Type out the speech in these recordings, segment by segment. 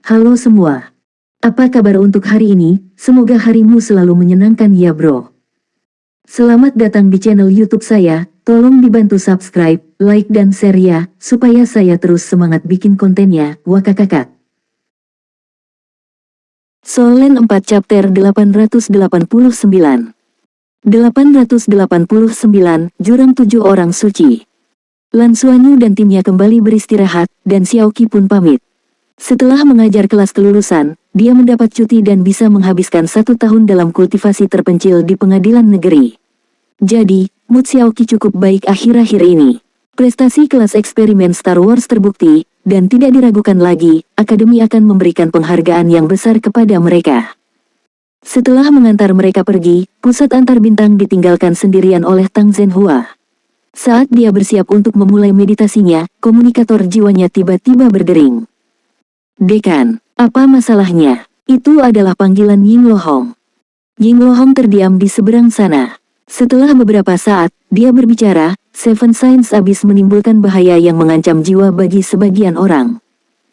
Halo semua. Apa kabar untuk hari ini? Semoga harimu selalu menyenangkan ya bro. Selamat datang di channel YouTube saya. Tolong dibantu subscribe, like dan share ya, supaya saya terus semangat bikin kontennya. Wakakakak. Solen 4 chapter 889. 889, Jurang 7 Orang Suci. Lan Xuanyu dan timnya kembali beristirahat, dan Xiaoqi pun pamit. Setelah mengajar kelas kelulusan, dia mendapat cuti dan bisa menghabiskan 1 tahun dalam kultivasi terpencil di pengadilan negeri. Jadi, mood Xiaoqi cukup baik akhir-akhir ini. Prestasi kelas eksperimen Star Wars terbukti, dan tidak diragukan lagi, Akademi akan memberikan penghargaan yang besar kepada mereka. Setelah mengantar mereka pergi, pusat antar bintang ditinggalkan sendirian oleh Tang Zhenhua. Saat dia bersiap untuk memulai meditasinya, komunikator jiwanya tiba-tiba berdering. "Dekan, apa masalahnya?" Itu adalah panggilan Ying Lohong. Ying Lohong terdiam di seberang sana. Setelah beberapa saat, dia berbicara, Seven Science Abyss menimbulkan bahaya yang mengancam jiwa bagi sebagian orang.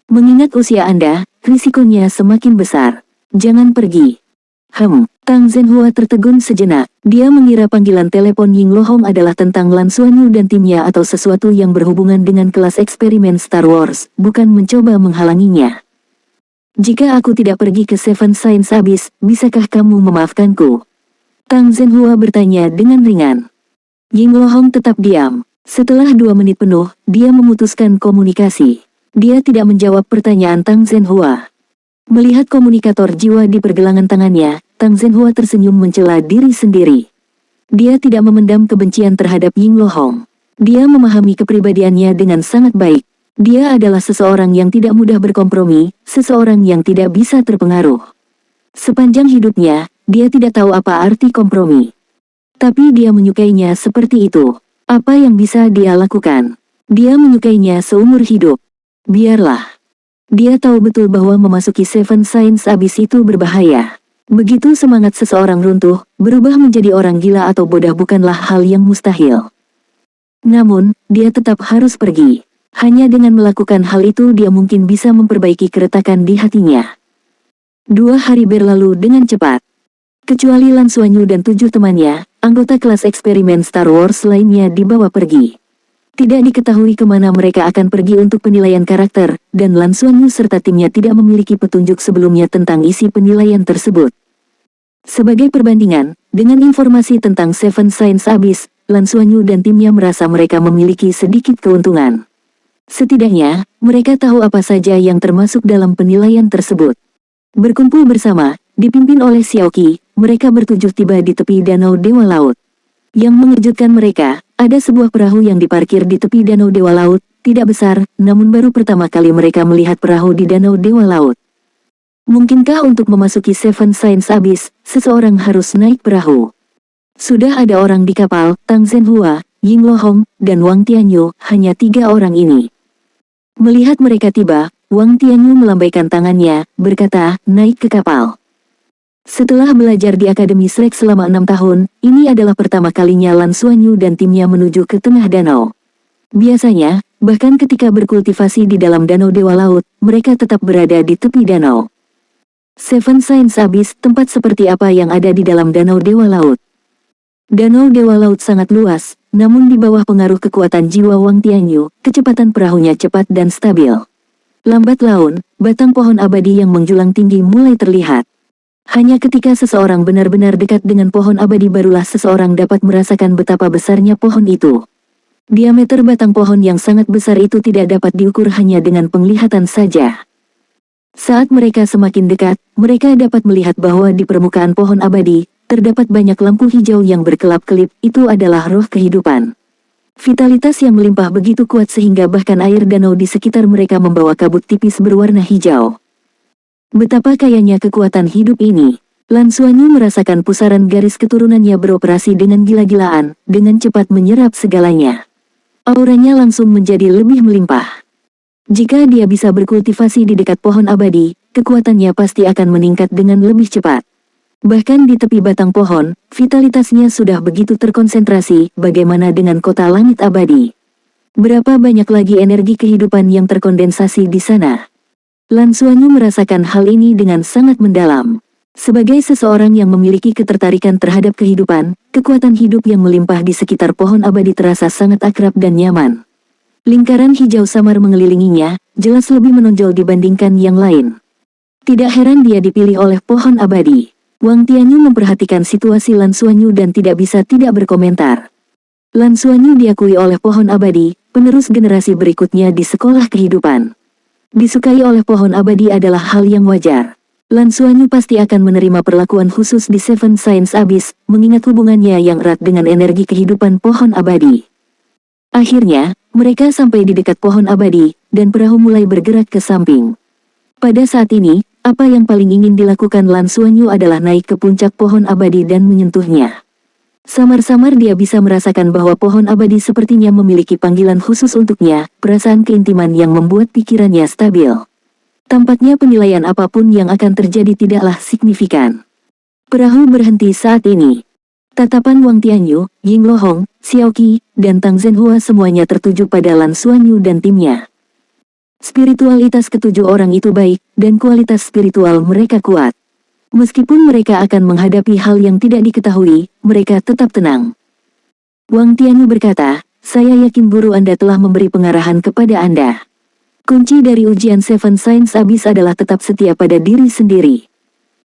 Mengingat usia Anda, risikonya semakin besar. Jangan pergi. Tang Zhenhua tertegun sejenak. Dia mengira panggilan telepon Ying Lohong adalah tentang Lan Xuanyu dan timnya atau sesuatu yang berhubungan dengan kelas eksperimen Star Wars, bukan mencoba menghalanginya. "Jika aku tidak pergi ke Seven Science Abyss, bisakah kamu memaafkanku?" Tang Zhenhua bertanya dengan ringan. Ying Lohong tetap diam. Setelah 2 menit penuh, dia memutuskan komunikasi. Dia tidak menjawab pertanyaan Tang Zhenhua. Melihat komunikator jiwa di pergelangan tangannya, Tang Zhenhua tersenyum mencela diri sendiri. Dia tidak memendam kebencian terhadap Ying Lohong. Dia memahami kepribadiannya dengan sangat baik. Dia adalah seseorang yang tidak mudah berkompromi, seseorang yang tidak bisa terpengaruh. Sepanjang hidupnya, dia tidak tahu apa arti kompromi. Tapi dia menyukainya seperti itu. Apa yang bisa dia lakukan? Dia menyukainya seumur hidup. Biarlah. Dia tahu betul bahwa memasuki Seven Science Abyss itu berbahaya. Begitu semangat seseorang runtuh, berubah menjadi orang gila atau bodoh bukanlah hal yang mustahil. Namun, dia tetap harus pergi. Hanya dengan melakukan hal itu dia mungkin bisa memperbaiki keretakan di hatinya. 2 hari berlalu dengan cepat. Kecuali Lan Xuanyu dan 7 temannya, anggota kelas eksperimen Star Wars lainnya dibawa pergi. Tidak diketahui kemana mereka akan pergi untuk penilaian karakter, dan Lan Xuanyu serta timnya tidak memiliki petunjuk sebelumnya tentang isi penilaian tersebut. Sebagai perbandingan, dengan informasi tentang Seven Science Abyss, Lan Xuanyu dan timnya merasa mereka memiliki sedikit keuntungan. Setidaknya, mereka tahu apa saja yang termasuk dalam penilaian tersebut. Berkumpul bersama, dipimpin oleh Xiaoqi, mereka bertujuh tiba di tepi Danau Dewa Laut. Yang mengejutkan mereka, ada sebuah perahu yang diparkir di tepi Danau Dewa Laut, tidak besar, namun baru pertama kali mereka melihat perahu di Danau Dewa Laut. Mungkinkah untuk memasuki Seven Science Abyss, seseorang harus naik perahu? Sudah ada orang di kapal, Tang Zhenhua, Ying Lohong, dan Wang Tianyu, hanya 3 orang ini. Melihat mereka tiba, Wang Tianyu melambaikan tangannya, berkata, "Naik ke kapal." Setelah belajar di Akademi Shrek selama 6 tahun, ini adalah pertama kalinya Lan Xuanyu dan timnya menuju ke tengah danau. Biasanya, bahkan ketika berkultivasi di dalam Danau Dewa Laut, mereka tetap berada di tepi danau. Seven Science Abyss, tempat seperti apa yang ada di dalam Danau Dewa Laut? Danau Dewa Laut sangat luas, namun di bawah pengaruh kekuatan jiwa Wang Tianyu, kecepatan perahunya cepat dan stabil. Lambat laun, batang pohon abadi yang menjulang tinggi mulai terlihat. Hanya ketika seseorang benar-benar dekat dengan pohon abadi barulah seseorang dapat merasakan betapa besarnya pohon itu. Diameter batang pohon yang sangat besar itu tidak dapat diukur hanya dengan penglihatan saja. Saat mereka semakin dekat, mereka dapat melihat bahwa di permukaan pohon abadi, terdapat banyak lampu hijau yang berkelap-kelip, itu adalah roh kehidupan. Vitalitas yang melimpah begitu kuat sehingga bahkan air danau di sekitar mereka membawa kabut tipis berwarna hijau. Betapa kayanya kekuatan hidup ini. Lan Xuanyu merasakan pusaran garis keturunannya beroperasi dengan gila-gilaan, dengan cepat menyerap segalanya. Auranya langsung menjadi lebih melimpah. Jika dia bisa berkultivasi di dekat pohon abadi, kekuatannya pasti akan meningkat dengan lebih cepat. Bahkan di tepi batang pohon, vitalitasnya sudah begitu terkonsentrasi, bagaimana dengan kota langit abadi? Berapa banyak lagi energi kehidupan yang terkondensasi di sana? Lan Xuanyu merasakan hal ini dengan sangat mendalam. Sebagai seseorang yang memiliki ketertarikan terhadap kehidupan, kekuatan hidup yang melimpah di sekitar pohon abadi terasa sangat akrab dan nyaman. Lingkaran hijau samar mengelilinginya, jelas lebih menonjol dibandingkan yang lain. Tidak heran dia dipilih oleh pohon abadi. Wang Tianyu memperhatikan situasi Lan Xuanyu dan tidak bisa tidak berkomentar. Lan Xuanyu diakui oleh pohon abadi, penerus generasi berikutnya di sekolah kehidupan. Disukai oleh pohon abadi adalah hal yang wajar. Lan Xuanyu pasti akan menerima perlakuan khusus di Seven Science Abyss, mengingat hubungannya yang erat dengan energi kehidupan pohon abadi. Akhirnya, mereka sampai di dekat pohon abadi, dan perahu mulai bergerak ke samping. Pada saat ini, apa yang paling ingin dilakukan Lan Xuanyu adalah naik ke puncak pohon abadi dan menyentuhnya. Samar-samar dia bisa merasakan bahwa pohon abadi sepertinya memiliki panggilan khusus untuknya, perasaan keintiman yang membuat pikirannya stabil. Tampaknya penilaian apapun yang akan terjadi tidaklah signifikan. Perahu berhenti saat ini. Tatapan Wang Tianyu, Ying Lohong, Xiao Qi, dan Tang Zhenhua semuanya tertuju pada Lan Xuanyu dan timnya. Spiritualitas ketujuh orang itu baik, dan kualitas spiritual mereka kuat. Meskipun mereka akan menghadapi hal yang tidak diketahui, mereka tetap tenang. Wang Tianyu berkata, saya yakin guru Anda telah memberi pengarahan kepada Anda. Kunci dari ujian Seven Science Abyss adalah tetap setia pada diri sendiri.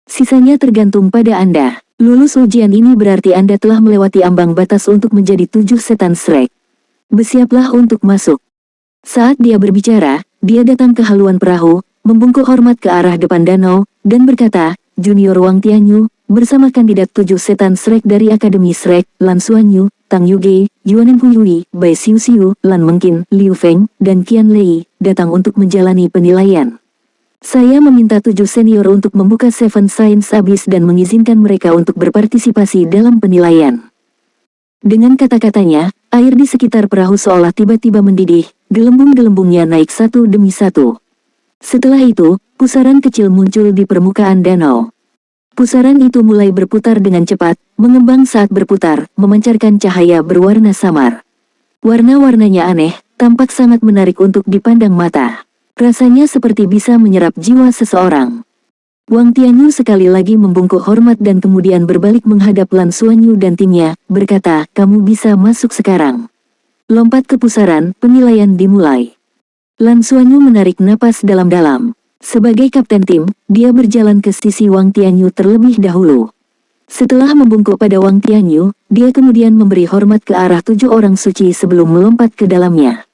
Sisanya tergantung pada Anda. Lulus ujian ini berarti Anda telah melewati ambang batas untuk menjadi 7 setan Shrek. Bersiaplah untuk masuk. Saat dia berbicara, dia datang ke haluan perahu, membungkuk hormat ke arah depan danau, dan berkata, Junior Wang Tianyu, bersama kandidat 7 setan Shrek dari Akademi Shrek, Lan Xuanyu, Tang Yuge, Yuanen Huihui, Bai Xiu, Lan Mengqin, Liu Feng, dan Qian Lei, datang untuk menjalani penilaian. Saya meminta 7 senior untuk membuka Seven Science Abyss dan mengizinkan mereka untuk berpartisipasi dalam penilaian. Dengan kata-katanya, air di sekitar perahu seolah tiba-tiba mendidih, gelembung-gelembungnya naik satu demi satu. Setelah itu, pusaran kecil muncul di permukaan danau. Pusaran itu mulai berputar dengan cepat, mengembang saat berputar, memancarkan cahaya berwarna samar. Warna-warnanya aneh, tampak sangat menarik untuk dipandang mata. Rasanya seperti bisa menyerap jiwa seseorang. Wang Tianyu sekali lagi membungkuk hormat dan kemudian berbalik menghadap Lan Xuanyu dan timnya, berkata, kamu bisa masuk sekarang. Lompat ke pusaran, penilaian dimulai. Lan Xuanyu menarik napas dalam-dalam. Sebagai kapten tim, dia berjalan ke sisi Wang Tianyu terlebih dahulu. Setelah membungkuk pada Wang Tianyu, dia kemudian memberi hormat ke arah 7 orang suci sebelum melompat ke dalamnya.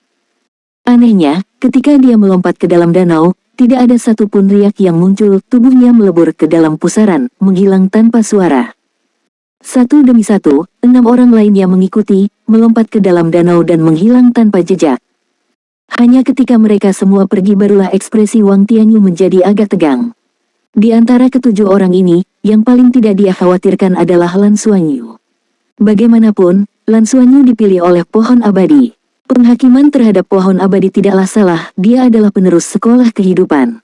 Anehnya, ketika dia melompat ke dalam danau, tidak ada satupun riak yang muncul, tubuhnya melebur ke dalam pusaran, menghilang tanpa suara. Satu demi satu, 6 orang lainnya mengikuti, melompat ke dalam danau dan menghilang tanpa jejak. Hanya ketika mereka semua pergi barulah ekspresi Wang Tianyu menjadi agak tegang. Di antara ketujuh orang ini, yang paling tidak dia khawatirkan adalah Lan Xuanyu. Bagaimanapun, Lan Xuanyu dipilih oleh pohon abadi. Penghakiman terhadap pohon abadi tidaklah salah, dia adalah penerus sekolah kehidupan.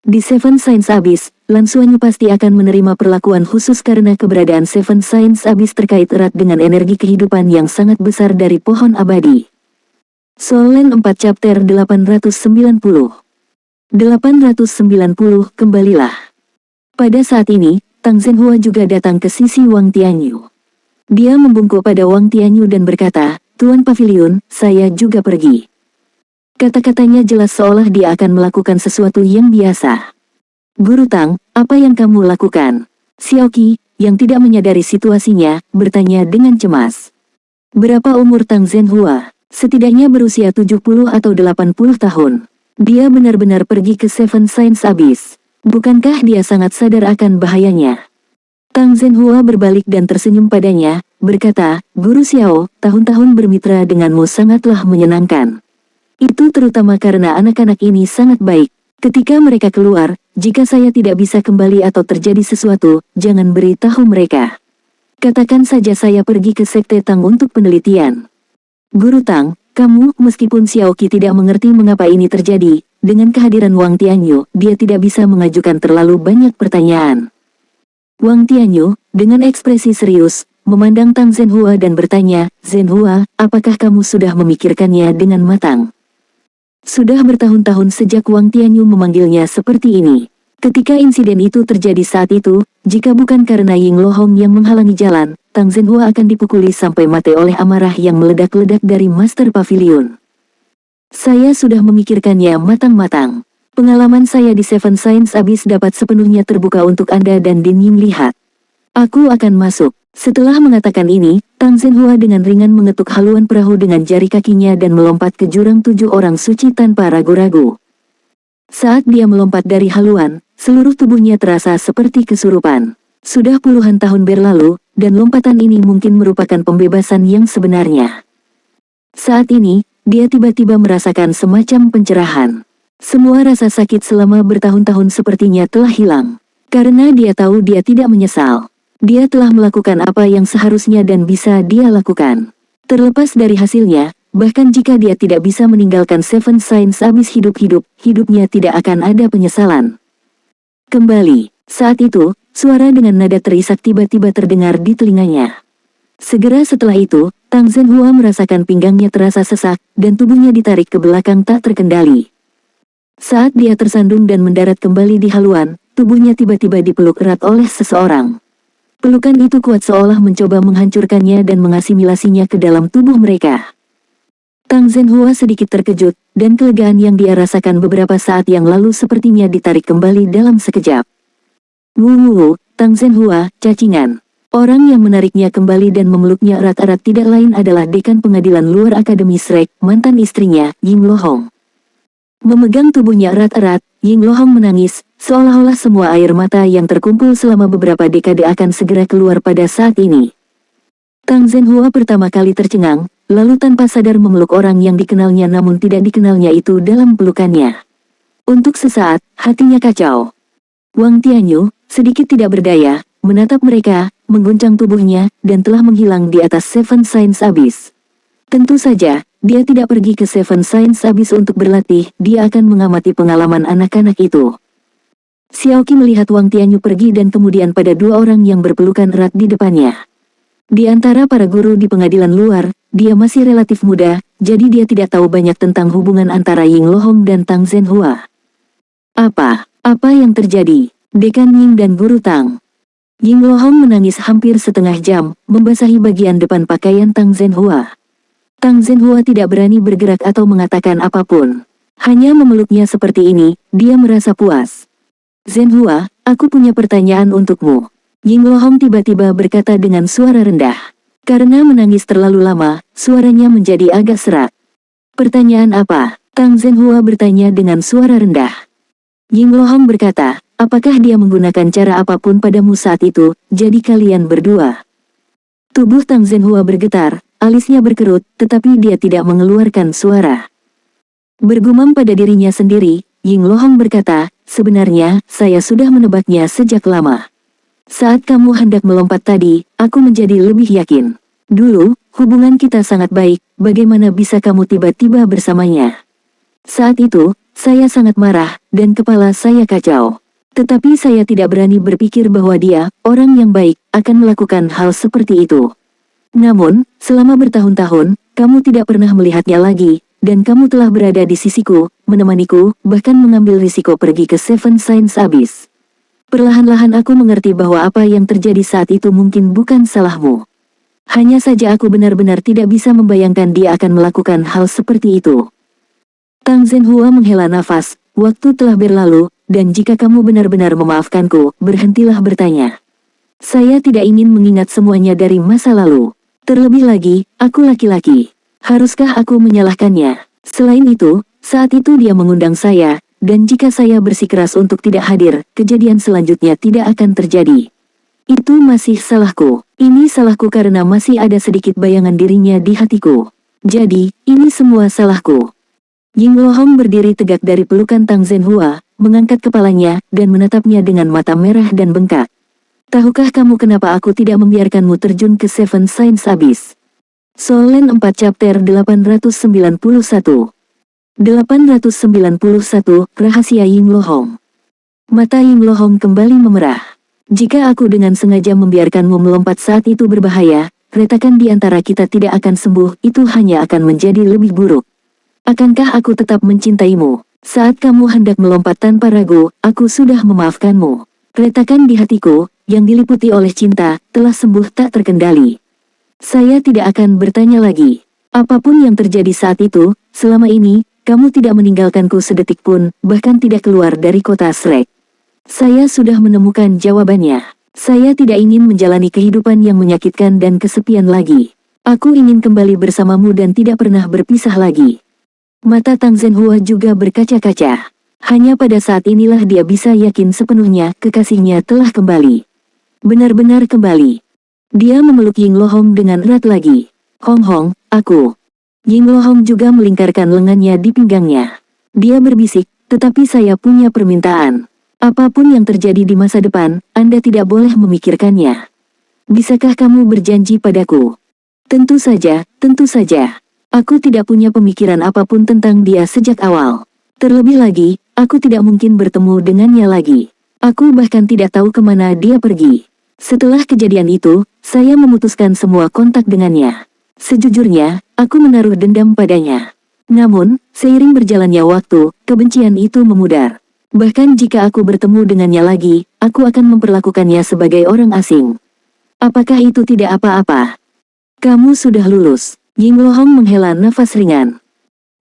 Di Seven Science Abyss, Lan Xuanyu pasti akan menerima perlakuan khusus karena keberadaan Seven Science Abyss terkait erat dengan energi kehidupan yang sangat besar dari pohon abadi. Solen 4 chapter 890. Kembalilah. Pada saat ini, Tang Zhenhua juga datang ke sisi Wang Tianyu. Dia membungkuk pada Wang Tianyu dan berkata, Tuan Pavilion, saya juga pergi. Kata-katanya jelas seolah dia akan melakukan sesuatu yang biasa. Guru Tang, apa yang kamu lakukan? Xiao Qi, yang tidak menyadari situasinya, bertanya dengan cemas. Berapa umur Tang Zhenhua? Setidaknya berusia 70 atau 80 tahun. Dia benar-benar pergi ke Seven Science Abyss. Bukankah dia sangat sadar akan bahayanya? Tang Zhenhua berbalik dan tersenyum padanya, berkata, Guru Xiao, tahun-tahun bermitra denganmu sangatlah menyenangkan. Itu terutama karena anak-anak ini sangat baik. Ketika mereka keluar, jika saya tidak bisa kembali atau terjadi sesuatu, jangan beritahu mereka. Katakan saja saya pergi ke Sekte Tang untuk penelitian. Guru Tang, kamu, meskipun Xiao Qi tidak mengerti mengapa ini terjadi, dengan kehadiran Wang Tianyu, dia tidak bisa mengajukan terlalu banyak pertanyaan. Wang Tianyu, dengan ekspresi serius, memandang Tang Zhenhua dan bertanya, Zhenhua, apakah kamu sudah memikirkannya dengan matang? Sudah bertahun-tahun sejak Wang Tianyu memanggilnya seperti ini. Ketika insiden itu terjadi saat itu, jika bukan karena Ying Lohong yang menghalangi jalan, Tang Zhenhua akan dipukuli sampai mati oleh amarah yang meledak-ledak dari Master Pavilion. Saya sudah memikirkannya matang-matang. Pengalaman saya di Seven Science Abyss dapat sepenuhnya terbuka untuk Anda dan Din Ying lihat. Aku akan masuk. Setelah mengatakan ini, Tang Zhenhua dengan ringan mengetuk haluan perahu dengan jari kakinya dan melompat ke jurang 7 orang suci tanpa ragu-ragu. Saat dia melompat dari haluan, seluruh tubuhnya terasa seperti kesurupan. Sudah puluhan tahun berlalu, dan lompatan ini mungkin merupakan pembebasan yang sebenarnya. Saat ini, dia tiba-tiba merasakan semacam pencerahan. Semua rasa sakit selama bertahun-tahun sepertinya telah hilang. Karena dia tahu dia tidak menyesal. Dia telah melakukan apa yang seharusnya dan bisa dia lakukan. Terlepas dari hasilnya, bahkan jika dia tidak bisa meninggalkan Seven Science Abyss hidup-hidup, hidupnya tidak akan ada penyesalan. Kembali, saat itu, suara dengan nada terisak tiba-tiba terdengar di telinganya. Segera setelah itu, Tang Zhenhua merasakan pinggangnya terasa sesak, dan tubuhnya ditarik ke belakang tak terkendali. Saat dia tersandung dan mendarat kembali di haluan, tubuhnya tiba-tiba dipeluk erat oleh seseorang. Pelukan itu kuat seolah mencoba menghancurkannya dan mengasimilasinya ke dalam tubuh mereka. Tang Zhenhua sedikit terkejut, dan kelegaan yang dia rasakan beberapa saat yang lalu sepertinya ditarik kembali dalam sekejap. Wuh, Tang Zhenhua, cacingan. Orang yang menariknya kembali dan memeluknya erat-erat tidak lain adalah dekan pengadilan luar Akademi Shrek, mantan istrinya, Ying Lohong. Memegang tubuhnya erat-erat, Ying Lohong menangis, seolah-olah semua air mata yang terkumpul selama beberapa dekade akan segera keluar pada saat ini. Tang Zhenhua pertama kali tercengang, lalu tanpa sadar memeluk orang yang dikenalnya namun tidak dikenalnya itu dalam pelukannya. Untuk sesaat, hatinya kacau. Wang Tianyu, sedikit tidak berdaya, menatap mereka, mengguncang tubuhnya, dan telah menghilang di atas Seven Science Abyss. Tentu saja, dia tidak pergi ke Seven Science Abyss untuk berlatih, dia akan mengamati pengalaman anak-anak itu. Xiaoqi melihat Wang Tianyu pergi dan kemudian pada 2 orang yang berpelukan erat di depannya. Di antara para guru di pengadilan luar, dia masih relatif muda, jadi dia tidak tahu banyak tentang hubungan antara Ying Lohong dan Tang Zhenhua. Apa yang terjadi? Dekan Ying dan Guru Tang. Ying Lohong menangis hampir setengah jam, membasahi bagian depan pakaian Tang Zhenhua. Tang Zhenhua tidak berani bergerak atau mengatakan apapun. Hanya memeluknya seperti ini, dia merasa puas. Zhenhua, aku punya pertanyaan untukmu. Ying Lohong tiba-tiba berkata dengan suara rendah. Karena menangis terlalu lama, suaranya menjadi agak serak. Pertanyaan apa? Tang Zhenhua bertanya dengan suara rendah. Ying Lohong berkata, apakah dia menggunakan cara apapun padamu saat itu, jadi kalian berdua? Tubuh Tang Zhenhua bergetar, alisnya berkerut, tetapi dia tidak mengeluarkan suara. Bergumam pada dirinya sendiri, Ying Lohong berkata, sebenarnya, saya sudah menebaknya sejak lama. Saat kamu hendak melompat tadi, aku menjadi lebih yakin. Dulu, hubungan kita sangat baik, bagaimana bisa kamu tiba-tiba bersamanya? Saat itu, saya sangat marah, dan kepala saya kacau. Tetapi saya tidak berani berpikir bahwa dia, orang yang baik, akan melakukan hal seperti itu. Namun, selama bertahun-tahun, kamu tidak pernah melihatnya lagi, dan kamu telah berada di sisiku, menemaniku, bahkan mengambil risiko pergi ke Seven Science Abyss. Perlahan-lahan aku mengerti bahwa apa yang terjadi saat itu mungkin bukan salahmu. Hanya saja aku benar-benar tidak bisa membayangkan dia akan melakukan hal seperti itu. Tang Zhenhua menghela nafas, waktu telah berlalu, dan jika kamu benar-benar memaafkanku, berhentilah bertanya. Saya tidak ingin mengingat semuanya dari masa lalu. Terlebih lagi, aku laki-laki. Haruskah aku menyalahkannya? Selain itu, saat itu dia mengundang saya, dan jika saya bersikeras untuk tidak hadir, kejadian selanjutnya tidak akan terjadi. Itu masih salahku. Ini salahku karena masih ada sedikit bayangan dirinya di hatiku. Jadi, ini semua salahku. Ying Lohong berdiri tegak dari pelukan Tang Zhenhua, mengangkat kepalanya, dan menatapnya dengan mata merah dan bengkak. Tahukah kamu kenapa aku tidak membiarkanmu terjun ke Seven Science Abyss? Solen 4 chapter 891. 891, Rahasia Ying Lohong. Mata Ying Lohong kembali memerah. Jika aku dengan sengaja membiarkanmu melompat saat itu berbahaya, retakan di antara kita tidak akan sembuh, itu hanya akan menjadi lebih buruk. Akankah aku tetap mencintaimu? Saat kamu hendak melompat tanpa ragu, aku sudah memaafkanmu. Retakan di hatiku, yang diliputi oleh cinta, telah sembuh tak terkendali. Saya tidak akan bertanya lagi. Apapun yang terjadi saat itu, selama ini, kamu tidak meninggalkanku sedetik pun, bahkan tidak keluar dari kota Shrek. Saya sudah menemukan jawabannya. Saya tidak ingin menjalani kehidupan yang menyakitkan dan kesepian lagi. Aku ingin kembali bersamamu dan tidak pernah berpisah lagi. Mata Tang Zhenhua juga berkaca-kaca. Hanya pada saat inilah dia bisa yakin sepenuhnya kekasihnya telah kembali. Benar-benar kembali. Dia memeluk Ying Lohong dengan erat lagi. Hong Hong, aku. Ying Lohong juga melingkarkan lengannya di pinggangnya. Dia berbisik, tetapi saya punya permintaan. Apapun yang terjadi di masa depan, Anda tidak boleh memikirkannya. Bisakah kamu berjanji padaku? Tentu saja, tentu saja. Aku tidak punya pemikiran apapun tentang dia sejak awal. Terlebih lagi, aku tidak mungkin bertemu dengannya lagi. Aku bahkan tidak tahu kemana dia pergi. Setelah kejadian itu, saya memutuskan semua kontak dengannya. Sejujurnya, aku menaruh dendam padanya. Namun, seiring berjalannya waktu, kebencian itu memudar. Bahkan jika aku bertemu dengannya lagi, aku akan memperlakukannya sebagai orang asing. Apakah itu tidak apa-apa? Kamu sudah lulus. Ying Lohong menghela nafas ringan.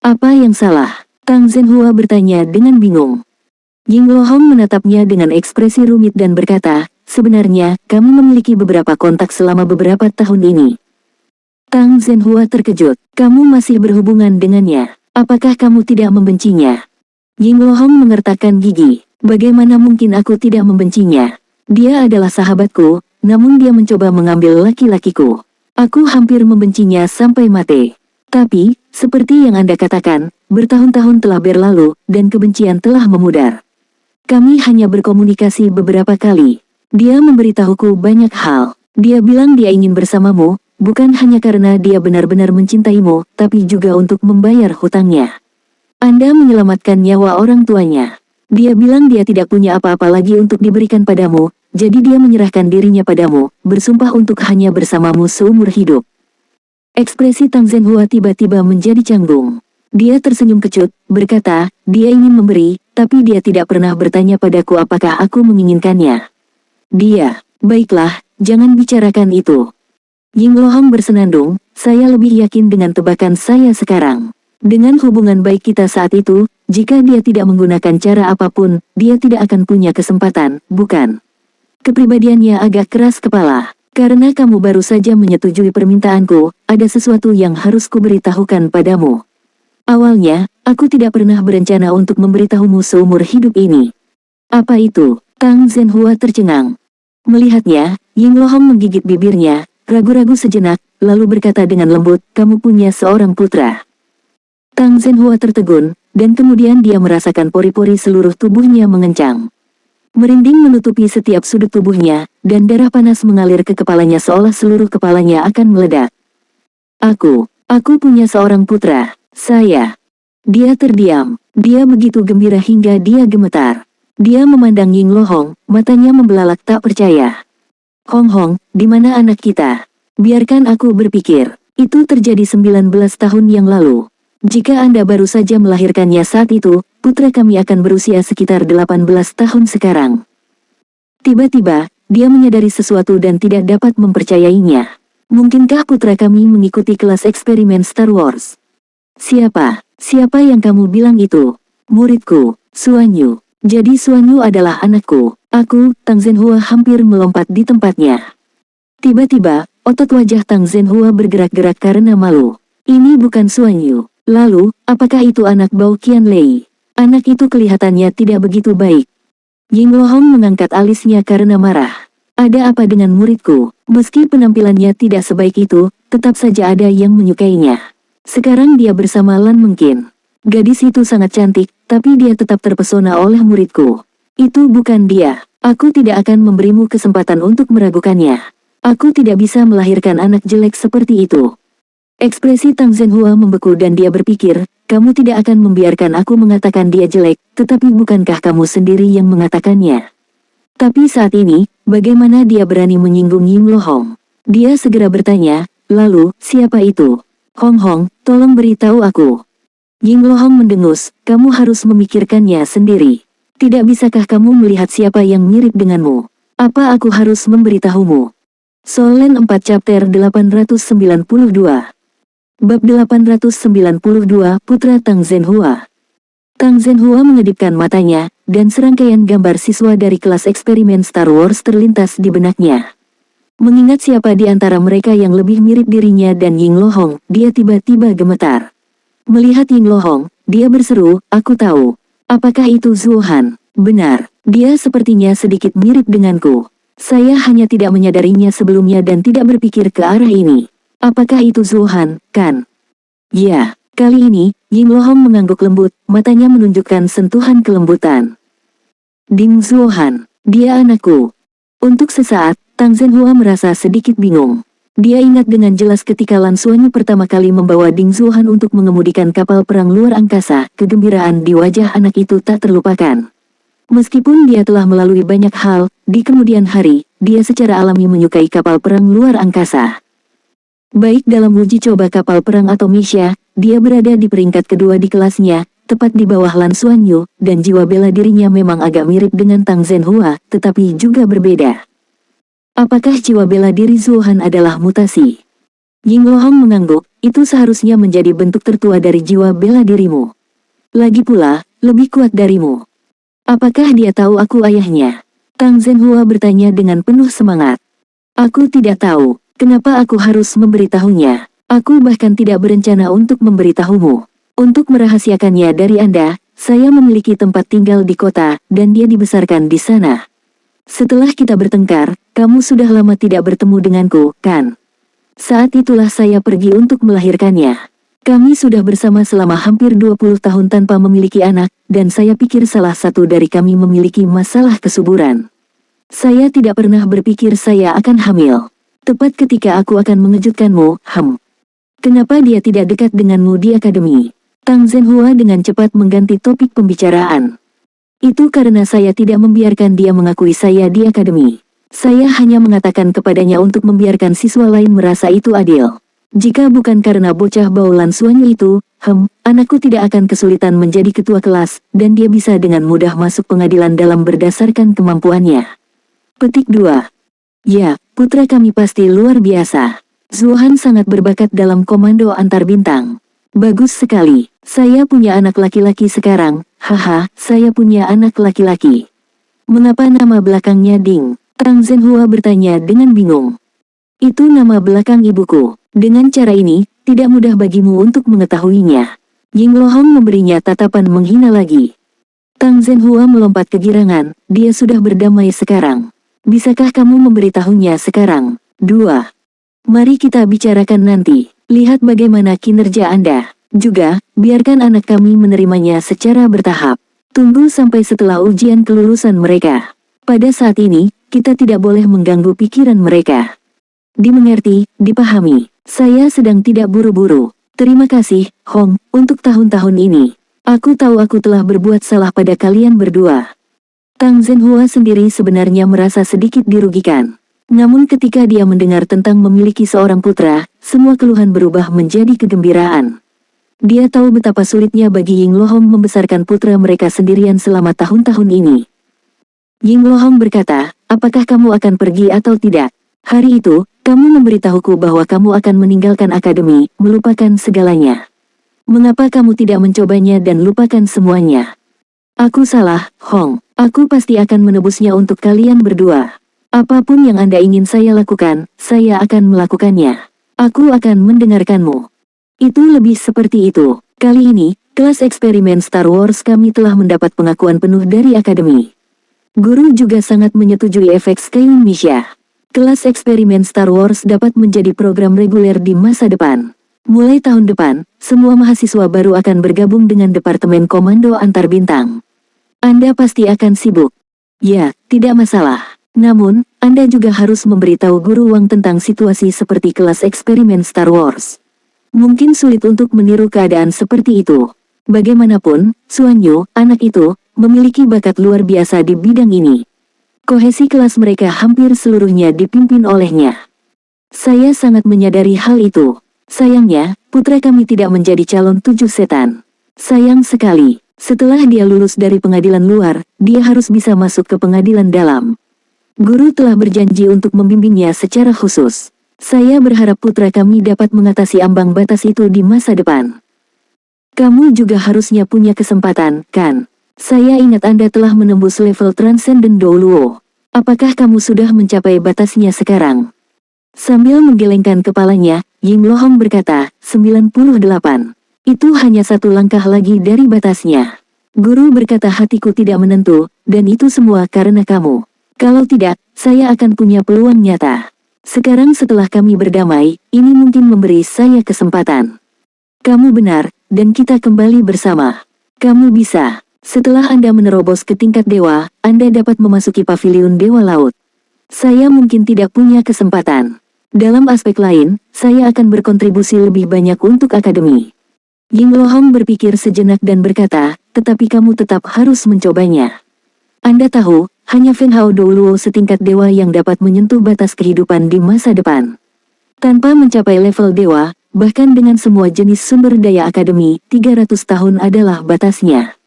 Apa yang salah? Tang Zhenhua bertanya dengan bingung. Ying Lohong menatapnya dengan ekspresi rumit dan berkata, sebenarnya, kami memiliki beberapa kontak selama beberapa tahun ini. Tang Zhenhua terkejut. Kamu masih berhubungan dengannya. Apakah kamu tidak membencinya? Ying Lohong mengertakkan gigi. Bagaimana mungkin aku tidak membencinya? Dia adalah sahabatku, namun dia mencoba mengambil laki-lakiku. Aku hampir membencinya sampai mati. Tapi, seperti yang Anda katakan, bertahun-tahun telah berlalu, dan kebencian telah memudar. Kami hanya berkomunikasi beberapa kali. Dia memberitahuku banyak hal. Dia bilang dia ingin bersamamu, bukan hanya karena dia benar-benar mencintaimu, tapi juga untuk membayar hutangnya. Anda menyelamatkan nyawa orang tuanya. Dia bilang dia tidak punya apa-apa lagi untuk diberikan padamu, jadi dia menyerahkan dirinya padamu, bersumpah untuk hanya bersamamu seumur hidup. Ekspresi Tang Zhenhua tiba-tiba menjadi canggung. Dia tersenyum kecut, berkata, dia ingin memberi, tapi dia tidak pernah bertanya padaku apakah aku menginginkannya. Dia, baiklah, jangan bicarakan itu. Ying Lohong bersenandung, saya lebih yakin dengan tebakan saya sekarang. Dengan hubungan baik kita saat itu, jika dia tidak menggunakan cara apapun, dia tidak akan punya kesempatan, bukan? Kepribadiannya agak keras kepala. Karena kamu baru saja menyetujui permintaanku, ada sesuatu yang harus kuberitahukan padamu. Awalnya, aku tidak pernah berencana untuk memberitahumu seumur hidup ini. Apa itu? Tang Zhenhua tercengang. Melihatnya, Ying Lohong menggigit bibirnya, ragu-ragu sejenak, lalu berkata dengan lembut, kamu punya seorang putra. Tang Zhenhua tertegun, dan kemudian dia merasakan pori-pori seluruh tubuhnya mengencang. Merinding menutupi setiap sudut tubuhnya, dan darah panas mengalir ke kepalanya seolah seluruh kepalanya akan meledak. Aku punya seorang putra, saya. Dia terdiam, dia begitu gembira hingga dia gemetar. Dia memandang Ying Lohong, matanya membelalak tak percaya. Hong Hong, di mana anak kita? Biarkan aku berpikir, itu terjadi 19 tahun yang lalu. Jika Anda baru saja melahirkannya saat itu, putra kami akan berusia sekitar 18 tahun sekarang. Tiba-tiba, dia menyadari sesuatu dan tidak dapat mempercayainya. Mungkinkah putra kami mengikuti kelas eksperimen Star Wars? Siapa yang kamu bilang itu? Muridku, Xuan Yu. Jadi Xuan Yu adalah anakku. Aku, Tang Zhenhua hampir melompat di tempatnya. Tiba-tiba, otot wajah Tang Zhenhua bergerak-gerak karena malu. Ini bukan Xuan Yu. Lalu, apakah itu anak Bao Qianlei? Anak itu kelihatannya tidak begitu baik. Ying Lohong mengangkat alisnya karena marah. Ada apa dengan muridku? Meski penampilannya tidak sebaik itu, tetap saja ada yang menyukainya. Sekarang dia bersama Lan Mengqin. Gadis itu sangat cantik, tapi dia tetap terpesona oleh muridku. Itu bukan dia. Aku tidak akan memberimu kesempatan untuk meragukannya. Aku tidak bisa melahirkan anak jelek seperti itu. Ekspresi Tang Zhenhua membeku dan dia berpikir, kamu tidak akan membiarkan aku mengatakan dia jelek, tetapi bukankah kamu sendiri yang mengatakannya? Tapi saat ini, bagaimana dia berani menyinggung Ying Lohong? Dia segera bertanya, lalu, siapa itu? Hong Hong, tolong beritahu aku. Ying Lohong mendengus, kamu harus memikirkannya sendiri. Tidak bisakah kamu melihat siapa yang mirip denganmu? Apa aku harus memberitahumu? Solen 4 chapter 892. Bab 892 Putra Tang Zhenhua. Tang Zhenhua mengedipkan matanya, dan serangkaian gambar siswa dari kelas eksperimen Star Wars terlintas di benaknya. Mengingat siapa di antara mereka yang lebih mirip dirinya dan Ying Lohong, dia tiba-tiba gemetar. Melihat Ying Lohong, dia berseru, aku tahu. Apakah itu Zhuo Han? Benar, dia sepertinya sedikit mirip denganku. Saya hanya tidak menyadarinya sebelumnya dan tidak berpikir ke arah ini. Apakah itu Zhuo Han, kan? Ya, kali ini, Ying Lohong mengangguk lembut, matanya menunjukkan sentuhan kelembutan. Ding Zhuo Han, dia anakku. Untuk sesaat, Tang Zhenhua merasa sedikit bingung. Dia ingat dengan jelas ketika Lan Xuanyu pertama kali membawa Ding Zhuo Han untuk mengemudikan kapal perang luar angkasa, kegembiraan di wajah anak itu tak terlupakan. Meskipun dia telah melalui banyak hal, di kemudian hari, dia secara alami menyukai kapal perang luar angkasa. Baik dalam uji coba kapal perang atau Misha, dia berada di peringkat kedua di kelasnya, tepat di bawah Lan Xuanyu, dan jiwa bela dirinya memang agak mirip dengan Tang Zhenhua, tetapi juga berbeda. Apakah jiwa bela diri Zhuo Han adalah mutasi? Ying Lohong mengangguk, itu seharusnya menjadi bentuk tertua dari jiwa bela dirimu. Lagi pula, lebih kuat darimu. Apakah dia tahu aku ayahnya? Tang Zhenhua bertanya dengan penuh semangat. Aku tidak tahu, kenapa aku harus memberitahunya. Aku bahkan tidak berencana untuk memberitahumu. Untuk merahasiakannya dari Anda, saya memiliki tempat tinggal di kota, dan dia dibesarkan di sana. Setelah kita bertengkar, kamu sudah lama tidak bertemu denganku, kan? Saat itulah saya pergi untuk melahirkannya. Kami sudah bersama selama hampir 20 tahun tanpa memiliki anak, dan saya pikir salah satu dari kami memiliki masalah kesuburan. Saya tidak pernah berpikir saya akan hamil. Tepat ketika aku akan mengejutkanmu, Kenapa dia tidak dekat denganmu di akademi? Tang Zhenhua dengan cepat mengganti topik pembicaraan. Itu karena saya tidak membiarkan dia mengakui saya di akademi. Saya hanya mengatakan kepadanya untuk membiarkan siswa lain merasa itu adil. Jika bukan karena bocah bau Lan Xuanyu itu, anakku tidak akan kesulitan menjadi ketua kelas, dan dia bisa dengan mudah masuk pengadilan dalam berdasarkan kemampuannya. Petik 2. Ya, putra kami pasti luar biasa. Zhuo Han sangat berbakat dalam komando antar bintang. Bagus sekali, saya punya anak laki-laki sekarang, saya punya anak laki-laki. Mengapa nama belakangnya Ding? Tang Zhenhua bertanya dengan bingung. Itu nama belakang ibuku. Dengan cara ini, tidak mudah bagimu untuk mengetahuinya. Ying Lohong memberinya tatapan menghina lagi. Tang Zhenhua melompat kegirangan, dia sudah berdamai sekarang. Bisakah kamu memberitahunya sekarang? 2. Mari kita bicarakan nanti. Lihat bagaimana kinerja Anda. Juga, biarkan anak kami menerimanya secara bertahap. Tunggu sampai setelah ujian kelulusan mereka. Pada saat ini, kita tidak boleh mengganggu pikiran mereka. Dimengerti, dipahami. Saya sedang tidak buru-buru. Terima kasih, Hong, untuk tahun-tahun ini. Aku tahu aku telah berbuat salah pada kalian berdua. Tang Zhenhua sendiri sebenarnya merasa sedikit dirugikan. Namun ketika dia mendengar tentang memiliki seorang putra, semua keluhan berubah menjadi kegembiraan. Dia tahu betapa sulitnya bagi Ying Lohong membesarkan putra mereka sendirian selama tahun-tahun ini. Ying Lohong berkata, apakah kamu akan pergi atau tidak? Hari itu, kamu memberitahuku bahwa kamu akan meninggalkan akademi, melupakan segalanya. Mengapa kamu tidak mencobanya dan lupakan semuanya? Aku salah, Hong. Aku pasti akan menebusnya untuk kalian berdua. Apapun yang Anda ingin saya lakukan, saya akan melakukannya. Aku akan mendengarkanmu. Itu lebih seperti itu. Kali ini, kelas eksperimen Star Wars kami telah mendapat pengakuan penuh dari akademi. Guru juga sangat menyetujui efek Skywing Misha. Kelas eksperimen Star Wars dapat menjadi program reguler di masa depan. Mulai tahun depan, semua mahasiswa baru akan bergabung dengan Departemen Komando Antar Bintang. Anda pasti akan sibuk. Ya, tidak masalah. Namun, Anda juga harus memberitahu guru Wang tentang situasi seperti kelas eksperimen Star Wars. Mungkin sulit untuk meniru keadaan seperti itu. Bagaimanapun, Xuanyu, anak itu, memiliki bakat luar biasa di bidang ini. Kohesi kelas mereka hampir seluruhnya dipimpin olehnya. Saya sangat menyadari hal itu. Sayangnya, putra kami tidak menjadi calon 7 setan. Sayang sekali, setelah dia lulus dari pengadilan luar, dia harus bisa masuk ke pengadilan dalam. Guru telah berjanji untuk membimbingnya secara khusus. Saya berharap putra kami dapat mengatasi ambang batas itu di masa depan. Kamu juga harusnya punya kesempatan, kan? Saya ingat Anda telah menembus level Transcendent Douluo. Apakah kamu sudah mencapai batasnya sekarang? Sambil menggelengkan kepalanya, Ying Lohong berkata, 98. Itu hanya satu langkah lagi dari batasnya. Guru berkata hatiku tidak menentu, dan itu semua karena kamu. Kalau tidak, saya akan punya peluang nyata. Sekarang setelah kami berdamai, ini mungkin memberi saya kesempatan. Kamu benar, dan kita kembali bersama. Kamu bisa. Setelah Anda menerobos ke tingkat dewa, Anda dapat memasuki paviliun Dewa Laut. Saya mungkin tidak punya kesempatan. Dalam aspek lain, saya akan berkontribusi lebih banyak untuk akademi. Ying Lohong berpikir sejenak dan berkata, tetapi kamu tetap harus mencobanya. Anda tahu, hanya Feng Hao Douluo setingkat dewa yang dapat menyentuh batas kehidupan di masa depan. Tanpa mencapai level dewa, bahkan dengan semua jenis sumber daya akademi, 300 tahun adalah batasnya.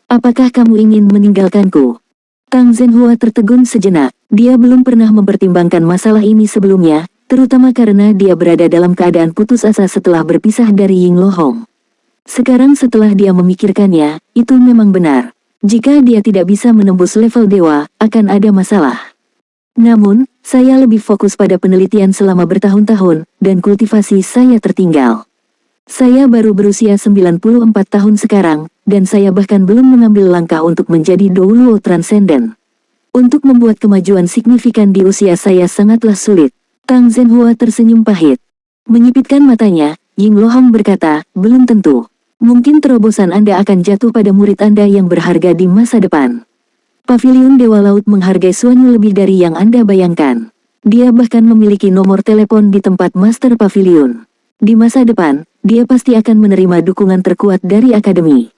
Apakah kamu ingin meninggalkanku? Tang Zhenhua tertegun sejenak. Dia belum pernah mempertimbangkan masalah ini sebelumnya, terutama karena dia berada dalam keadaan putus asa setelah berpisah dari Ying Lohong. Sekarang setelah dia memikirkannya, itu memang benar. Jika dia tidak bisa menembus level dewa, akan ada masalah. Namun, saya lebih fokus pada penelitian selama bertahun-tahun, dan kultivasi saya tertinggal. Saya baru berusia 94 tahun sekarang, dan saya bahkan belum mengambil langkah untuk menjadi Douluo Transcendent. Untuk membuat kemajuan signifikan di usia saya sangatlah sulit. Tang Zhenhua tersenyum pahit. Menyipitkan matanya, Ying Lohong berkata, belum tentu. Mungkin terobosan Anda akan jatuh pada murid Anda yang berharga di masa depan. Paviliun Dewa Laut menghargai Suanyu lebih dari yang Anda bayangkan. Dia bahkan memiliki nomor telepon di tempat Master Pavilion. Di masa depan, dia pasti akan menerima dukungan terkuat dari akademi.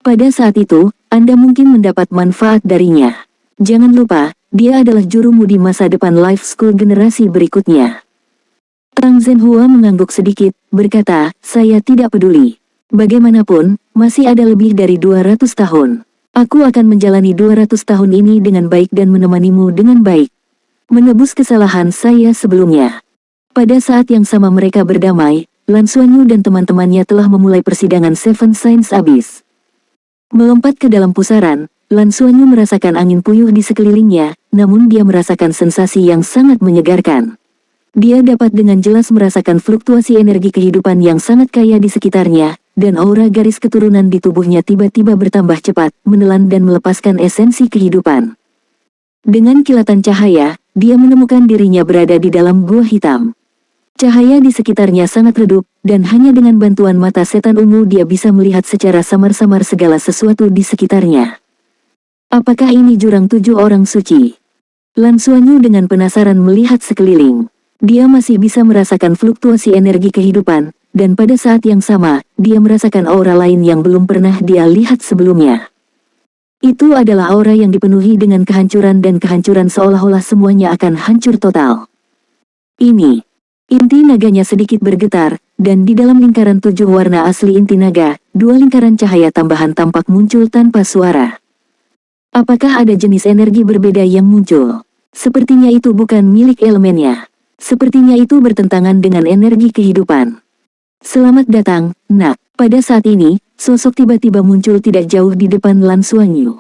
Pada saat itu, Anda mungkin mendapat manfaat darinya. Jangan lupa, dia adalah jurumu di masa depan Life School generasi berikutnya. Tang Zhenhua mengangguk sedikit, berkata, saya tidak peduli. Bagaimanapun, masih ada lebih dari 200 tahun. Aku akan menjalani 200 tahun ini dengan baik dan menemanimu dengan baik. Menebus kesalahan saya sebelumnya. Pada saat yang sama mereka berdamai, Lan Xuanyu dan teman-temannya telah memulai persidangan Seven Science Abyss. Melompat ke dalam pusaran, Lan Xuanyu merasakan angin puyuh di sekelilingnya, namun dia merasakan sensasi yang sangat menyegarkan. Dia dapat dengan jelas merasakan fluktuasi energi kehidupan yang sangat kaya di sekitarnya, dan aura garis keturunan di tubuhnya tiba-tiba bertambah cepat, menelan dan melepaskan esensi kehidupan. Dengan kilatan cahaya, dia menemukan dirinya berada di dalam gua hitam. Cahaya di sekitarnya sangat redup, dan hanya dengan bantuan mata setan ungu dia bisa melihat secara samar-samar segala sesuatu di sekitarnya. Apakah ini jurang 7 orang suci? Lan Xuanyu dengan penasaran melihat sekeliling. Dia masih bisa merasakan fluktuasi energi kehidupan, dan pada saat yang sama, dia merasakan aura lain yang belum pernah dia lihat sebelumnya. Itu adalah aura yang dipenuhi dengan kehancuran dan kehancuran seolah-olah semuanya akan hancur total. Ini. Inti naganya sedikit bergetar, dan di dalam lingkaran 7 warna asli inti naga, 2 lingkaran cahaya tambahan tampak muncul tanpa suara. Apakah ada jenis energi berbeda yang muncul? Sepertinya itu bukan milik elemennya. Sepertinya itu bertentangan dengan energi kehidupan. Selamat datang, nak. Pada saat ini, sosok tiba-tiba muncul tidak jauh di depan Lan Xuanyu.